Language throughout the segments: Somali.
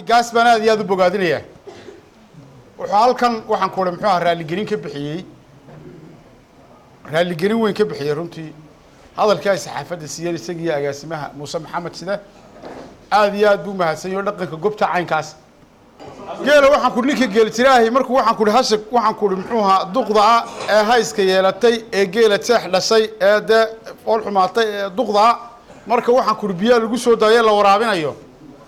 gaas baan aad iyo aad u bogaadinaya halkan waxaan ku muxuu ahaa raaligelin ka bixiyay raaligelin weyn ka bixiyay runtii hadalkii ay saxaafadda siiyeen isagii agaasimaha Muuse Maxamed sida aad iyo aad buu mahadsanyo dhaqanka goobta caynkaas geela waxaan ku ninka geel tiraahay markuu waxaan ku hashag waxaan ku muxuu ahaa duqda ee hayska yeelatay ee geela seex dhashay ee de ol xumaatay ee duqda marka waxaan ku biyo lagu soo daayay la waraabinayo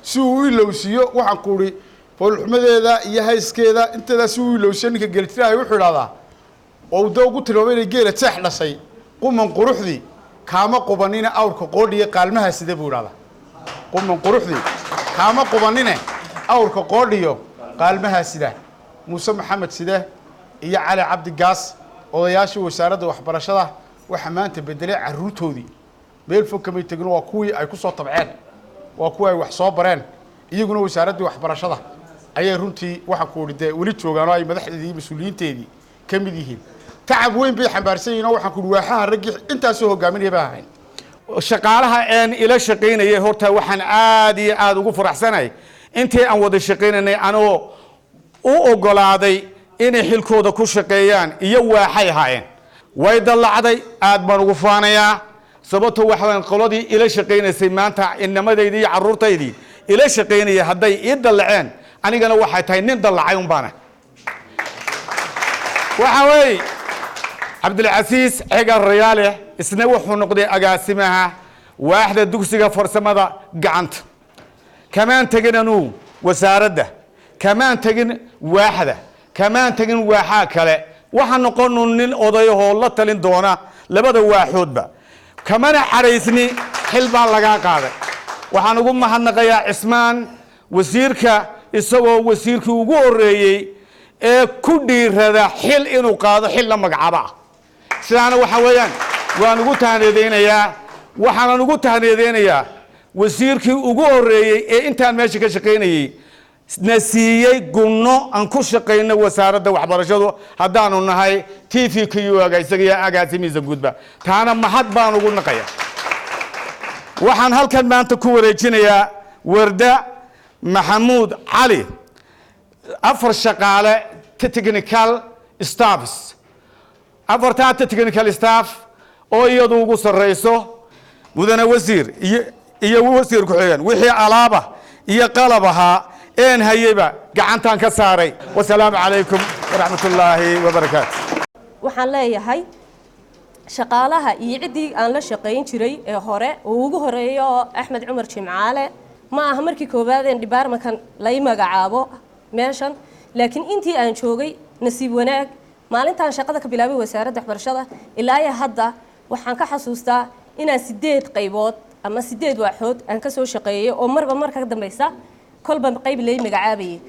si uu ilowsiyo waxaan ku ri foolxumadeeda iyo hayskeeda inteeda si uu ilowsiyo ninka geel tiraahay wuxuu ilaadaa oo uu ugu tilmaamay inay geela seex dhashay quman quruxdii kaama qubanina awrka qoodhiye qaalmaha sida buu ilaadaa quman quruxdii kaama qubanina awrka qoodhiyo qaalmaha sida Muuse Maxamed sida iyo Cali Cabdi Gaas odayaashii wasaaradda waxbarashada waxa maanta bedelay caruurtoodii meel fog kamay tagin waa kuwii ay ku soo tabceen waa kuwii ay wax soo bareen iyaguna wasaaradda waxbarashada ayay runtii waxa ku dhintay wali joogaan oo ay madaxdeedii mas'uuliyiinteedii kamid yihiin tacab weyn bay xambaarsan yihiin waxaan ku waaxaha rag intaas oo hogaaminaya baa ahayn shaqaalaha aan ila shaqeynayay horta waxaan aad iyo aad ugu faraxsanahay intii aan wada shaqeynanay anoo u ogolaaday inay xilkooda ku shaqeeyaan iyo waaxay ahaayeen way dalacday aad baan ugu faanayaa sababtoo waxaan qoladii ila shaqeynaysay maanta inamadeedii iyo caruurtaydii ila shaqeynayay hadday ii dalaceen anigana waxay tahay nin dalacay un baana waxa weey Cabdilcasiis Cigar Riyaale isna wuxuu noqday agaasimaha waaxda dugsiga farsamada gacanta كمان تجننو وساردة كمان تجن واحدة كمان تجن واحد وحن نقولن الأضياء الله تلين دونا لبده واحد بقى كمان حريثني حلبا لقى قاعدة وحن نقول ما حنقيا عثمان وزيرك يسوى وزيرك وجوري كدير هذا حل إنه قاعدة حل لما قعبا سأنا وحويان ونقول تاني دينا يا وحنا نقول تاني دينا يا wasiirkii ugu horeeyay ee intaan meesha ka shaqeynayay nasiiyay gumno aan ku shaqeynay wasaaradda waxbarashadu hadaanu nahay TVQ agaasiga agaasimiisa gudba taana mahad baan ugu naqaya waxaan halkan maanta ku wareejinayaa Warda Maxamuud Cali afar shaqaale technical staffs afarta technical staff oo iyadu ugu sareyso mudane wasiir iyo wasiir ku xigeen wixii alaaba iyo qalabaha een hayba gacantan ka saaray wassalaamu calaykum waraxmatullaahi wabarakaatuh waxaan leeyahay shaqaalaha iyo cidii aan la shaqeyn jiray ee hore oo ugu horeeyo Axmed Cumar Jimcaale ma aha markii koobaad ee department-kan la magacaabo meeshan laakiin intii aan joogay nasiib wanaag maalintan shaqada ka bilaabay wasaaradda waxbarashada ilaa hadda waxaan ka xasuustaa inaan 8 qaybood ama 8 waaxood aan ka soo shaqeeyay oo marba ka dambaysa kolba qayb leey magacaabayay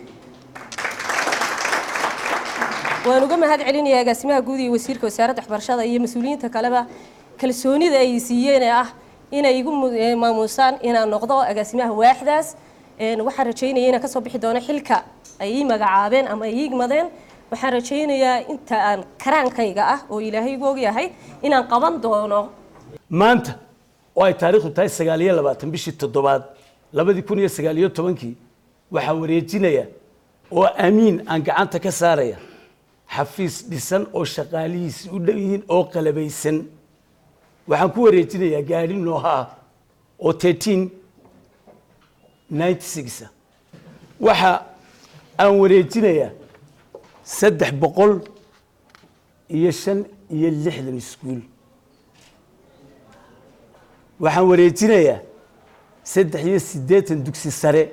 waan uga mahad celinayaa agaasimaha guud iyo wasiirka wasaaradda waxbarashada iyo mas'uuliyiinta kaleba kalsoonida ay siiyeen ah inay igu maamuusaan inaan noqdo agaasimaha waaxdaas waxaan rajaynayaa inaan ka soo bixi doono xilka ay magacaabeen ama ay igmadeen waxaan rajaynayaa inta aan karaankayga ah oo Ilaahay igu og yahay inaan qaban doono maanta oo ay taariikhdu tahay 29 bishii 7 2019 waxa wareejinaya oo amiin aan gacanta ka saaraya xafiis dhisan oo shaqaalihiis u dhawiin oo qalabaysan waxaan ku wareejinayaa gaari nooha oo 1396 waxa aan wareejinayaa 365 iskuul waxaan wareejinayaa 83 dugsi sare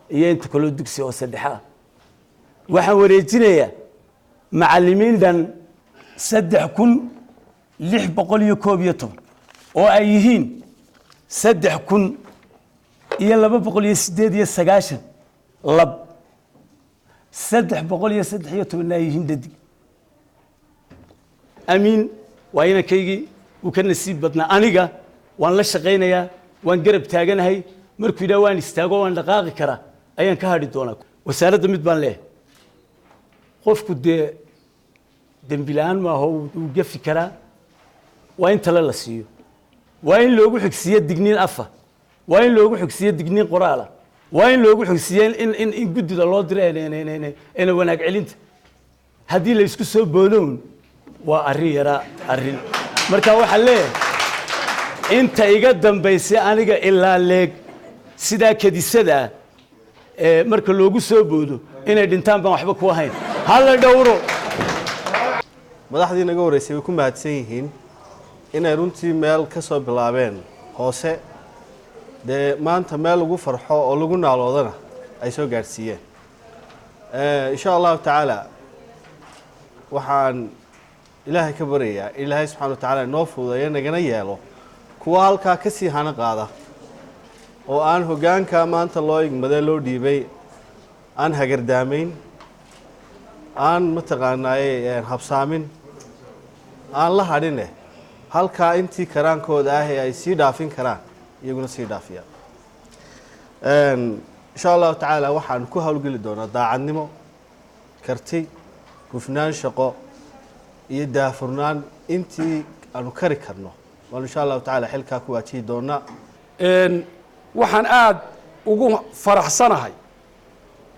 iyo inta kale dugsi oo saddexaad waxaan wareejinayaa macallimiin dhan 3611 oo ay yihiin 3298 lab 313 ay yihiin dadig amiin waa inankaygi uu ka nasiib badnaa aniga waan la shaqeynayaa waan garab taaganahay markuu ilaa waan istaago waan dhaqaaqi karaa ayaan ka hadhi doonaa wasaaradda mid baan leeyahay qofku dembilaan ma aha uu gafi karaa waa in tala la siiyo waa in loogu xigsiyo digniin afa waa in loogu xigsiyo digniin qoraala waa in loogu xogsiiyeen in guddida loo diro ina wanaag celinta haddii la isku soo boodown waa arrin yaraa arrin marka waxaan leeyahay inta iga dambaysay aniga ilaa leeg sidaa kadisada marka loogu soo boodo inay dhintaan baan waxba ku ahayn hala dhowro madaxdii naga horeysay way ku mahadsan yihiin inay runtii meel ka soo bilaabeen hoose dee maanta meel lagu farxo oo lagu naaloodana ay soo gaadhsiiyeen insha allahu tacaala waxaan ilaahay ka baryayaa ilaahay subxana wa tacaala noo fududeeyo nagana yeelo kuwa halkaa ka sii hana qaada oo aan hoggaanka maanta loo igmadee loo dhiibay aan hagardaamayn aan mataqaanaaye habsaamin aan la hadhine halkaa intii karaankooda ah ee ay sii dhaafin karaan iyaguna sii dhaafiyaan insha allahu tacaala waxaan ku howlgeli doonaa daacadnimo karti hufnaan shaqo iyo daafurnaan intii aanu kari karno waan insha allahu tacaala xilkaa ku waajihi doonaa waxaan aad ugu faraxsanahay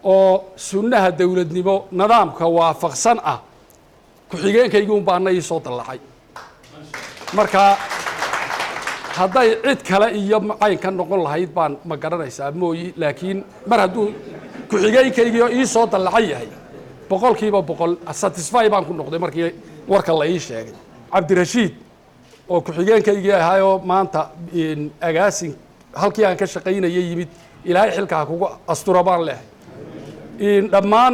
oo sunnaha dowladnimo nidaamka waafaqsan ah ku-xigeenkaygii un baana ii soo dallacay marka hadday cid kale iyo cayn ka noqon lahayd baan ma garanaysaa mooyi laakiin mar hadduu ku-xigeenkaygii ii soo dallacan yahay boqolkiiba boqol satisfy baan ku noqday markii warka la ii sheegay cabdirashiid oo ku-xigeenkaygii ahaayoo maanta agaasin halkii aan ka shaqaynayay yimid ilaahay xilkaa kugu astura baan leehay dhammaan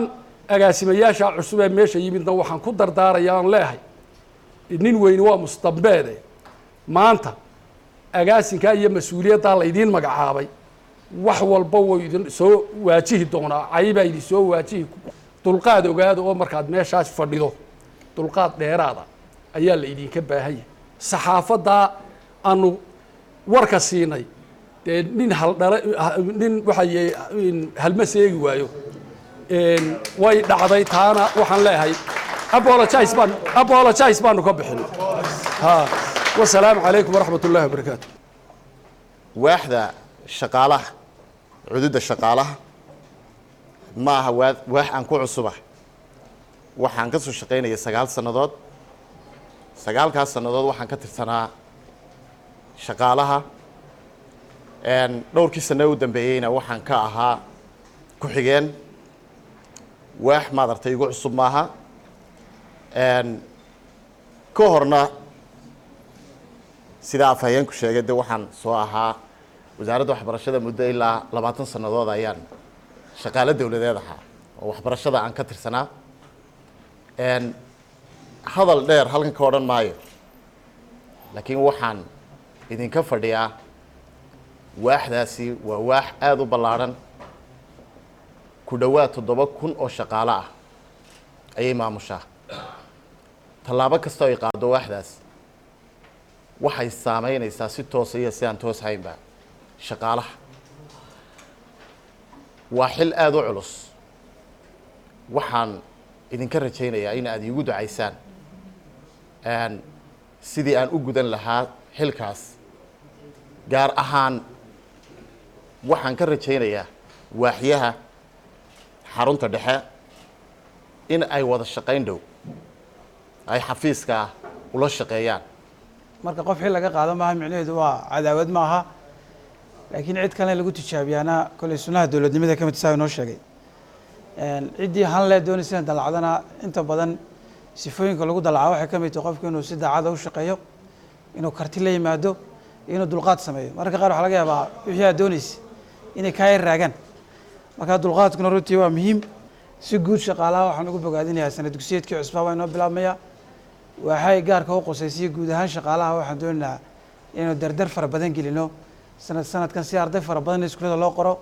agaasimayaasha cusub ee meesha yimidna waxaan ku dardaaraya aan leehay nin weyne waa mustambeede maanta agaasinkaa iyo mas-uuliyaddaa laydiin magacaabay wax walba way idin soo waajihi doonaa caybaa idin soo waajihi dulqaad ogaada oo markaad meeshaas fadhido dulqaad dheeraada ayaa la idinka baahan yahay saxaafaddaa aanu warka siinay dee nin nin waxay halma seegi waayo way dhacday taana waxaan leeyahay apologize baanu ka bixin wasalaamu calaykum waraxmat ullahi wabarakaatu waaxda shaqaalaha cududda shaqaalaha ma aha waax aan ku cusubah waxaan ka soo shaqaynaya 9 sannadood 9kaas sannadood waxaan ka tirsanaa shaqaalaha dhowrkii sano u dambeeyeyna waxaan ka ahaa ku-xigeen waax maadartay igu cusub maaha ka horna sidaa afhayeenku sheegay de waxaan soo ahaa wasaaradda waxbarashada muddo ilaa 20 sannadood ayaan shaqaale dowladeed ahaa oo waxbarashada aan ka tirsanaa hadal dheer halkan ka odhan maayo laakiin waxaan idinka fadhiyaa waaxdaasi waa waax aada u ballaadhan ku dhowaad 7,000 oo shaqaale ah ayay maamushaa tallaabo kasta ay qaado waaxdaas waxay saameynaysaa si toos iyo si aan toos haynba shaqaalaha waa xil aada u culus waxaan idinka rajaynayaa in aad iigu ducaysaan sidii aan u gudan lahaa xilkaas gaar ahaan waxaan ka rajaynayaa waaxyaha xarunta dhexe in ay wada shaqayn dhow ay xafiiska ula shaqeeyaan marka qof xil laga qaado maaha micnaheedu waa cadaawad maaha laakiin cid kalena lagu tijaabiyaana kolay sunnaha dowladnimada ka mid saa inoo sheegay ciddii hanle doonaysa in dalacdana inta badan sifooyinka lagu dalaca waxay ka mid tahay qofku inuu si daacada u shaqeeyo inuu karti la yimaado iyo inuu dulqaad sameeyo mararka qaar waxaa laga yaabaa wixii aad doonaysa inay kaa yar raagaan marka dulqaadkuna runtii waa muhiim si guud shaqaalaha waxaan ugu bogaadinayaa sanad dugsiyeedkii cusbaa waa inoo bilaabmaya waxay gaarka u qosaysiyo guud ahaan shaqaalaha waxaan doonaynaa inaynu dardar fara badan gelino sanadkan si arday fara badan iskuulada loo qoro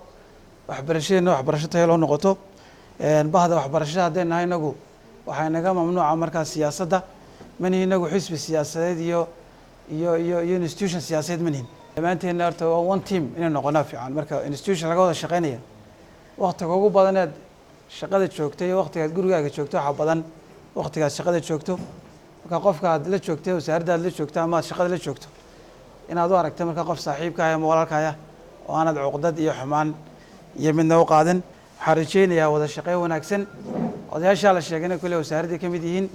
waxbarashadeena waxbarasho tayo loo noqoto bahda waxbarashada haddaynu nahay inagu waxaa inaga mamnuuca markaa siyaasadda manihi inagu xisbi siyaasadeed iyo institution siyaasadeed manihin dhammaanteena horta waa one team inay noqonaa fiican marka institution laga wada shaqaynaya waktiga ugu badaneed shaqada joogto iyo waktigaad gurigaaga joogto waxaa badan waktigaad shaqada joogto marka qofka aad la joogtay wasaaradda aad la joogto ama aad shaqada la joogto inaad u aragta marka qof saaxiibkaaya ama walaalkaaya oo aanad cuqdad iyo xumaan iyo midna u qaadan waxaan rajaynayaa wada shaqeyn wanaagsan odayaashaa la sheegayna kule wasaaradday ka mid yihiin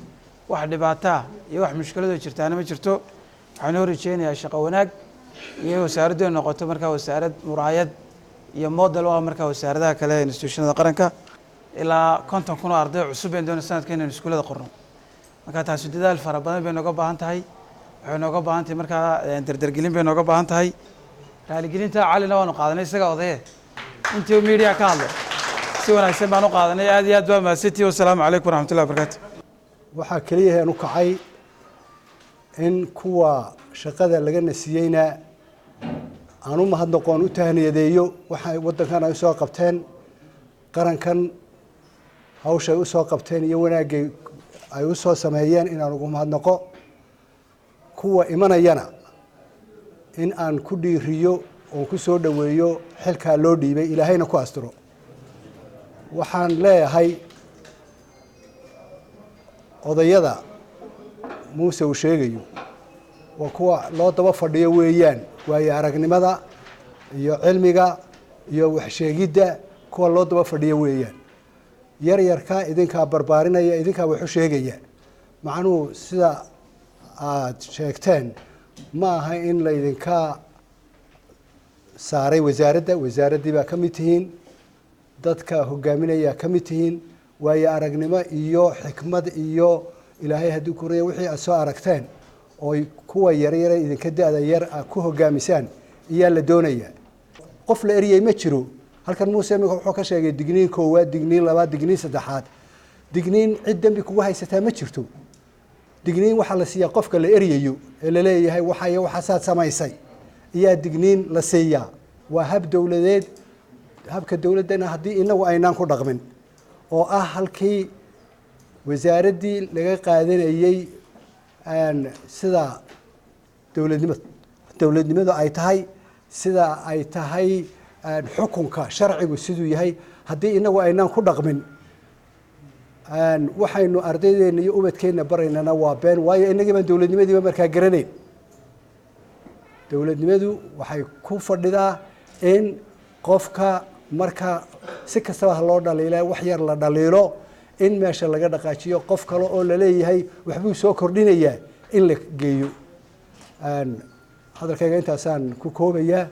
wax dhibaataa iyo wax mushkiladoo jirtaana ma jirto waxaan noo rajaynayaa shaqo wanaag iyo wasaaraddu ay noqoto markaa wasaarad muraayad iyo model oo ah markaa wasaaradaha kale ee institutionada qaranka ilaa 50 kun oo arday cusub baan doonay sanadkan inaan iskuulada qorno marka taasi dadaal fara badan bay nooga baahan tahay waxay nooga baahan tahay markaa dardargelin bay nooga baahan tahay raaligelinta calina waanu qaadanay isaga odaye intii media ka hadlay si wanaagsan baan u qaadanay aad iyo aad baa mahadsantihiin wassalaamu calaykum waraxmatullahi wabarakaatu waxaa kaliya aan u kacay in kuwa shaqada laga nasiyeyna aan u mahadnaqoon u tahniyadeeyo waxay waddankan ay soo qabteen qarankan hawshay u soo qabteen iyo wanaagay ay u soo sameeyeen inaan ugu mahadnaqo kuwa imanayana in aan ku dhiiriyo oo ku soo dhaweeyo xilka loo dhiibay ilaahayna ku astiro waxaan leeyahay odayada muuse uu sheegayo waa kuwa loo daba fadhiyo weeyaan waayo aragnimada iyo cilmiga iyo waxsheegidda kuwa loo daba fadhiyo weeyaan yaryarka idinkaa barbaarinaya idinkaa waxu sheegaya macnuhu sida aad sheegteen ma aha in laydinka saaray wasaaraddii baa ka mid tihiin dadka hogaaminaya ka mid tihiin waayo aragnimo iyo xikmad iyo ilaahay haddii ku reeya wixii aad soo aragteen oo kuwa yaryare idinka da-da yar aad ku hogaamisaan iyaa la doonaya qof la eriyey ma jiro halkan muuse imika wuxuu ka sheegay digniin koowaad digniin labaad digniin saddexaad digniin cid dembi kugu haysataa ma jirto digniin waxaa la siiyaa qofka la eryayo ee laleeyahay waxaasaad samaysay iyaa digniin la siiyaa waa hab dowladeed habka dowladdana haddii inagu aynaan ku dhaqmin oo ah halkii wasaaraddii laga qaadanayey sida dowladnimadu ay tahay sida ay tahay xukunka sharcigu siduu yahay haddii inagu aynaan ku dhaqmin waxaynu ardaydeena iyo ubadkeenna baraynana waa been waayo inagii baan dowladnimadiiba markaa garanayn dowladnimadu waxay ku fadhidaa in qofka marka si kastaba ha loo dhaliila wax yar la dhaliilo in meesha laga dhaqaajiyo qof kale oo laleeyahay waxbuu soo kordhinayaa in la geeyo hadalkayga intaasaan ku koobayaa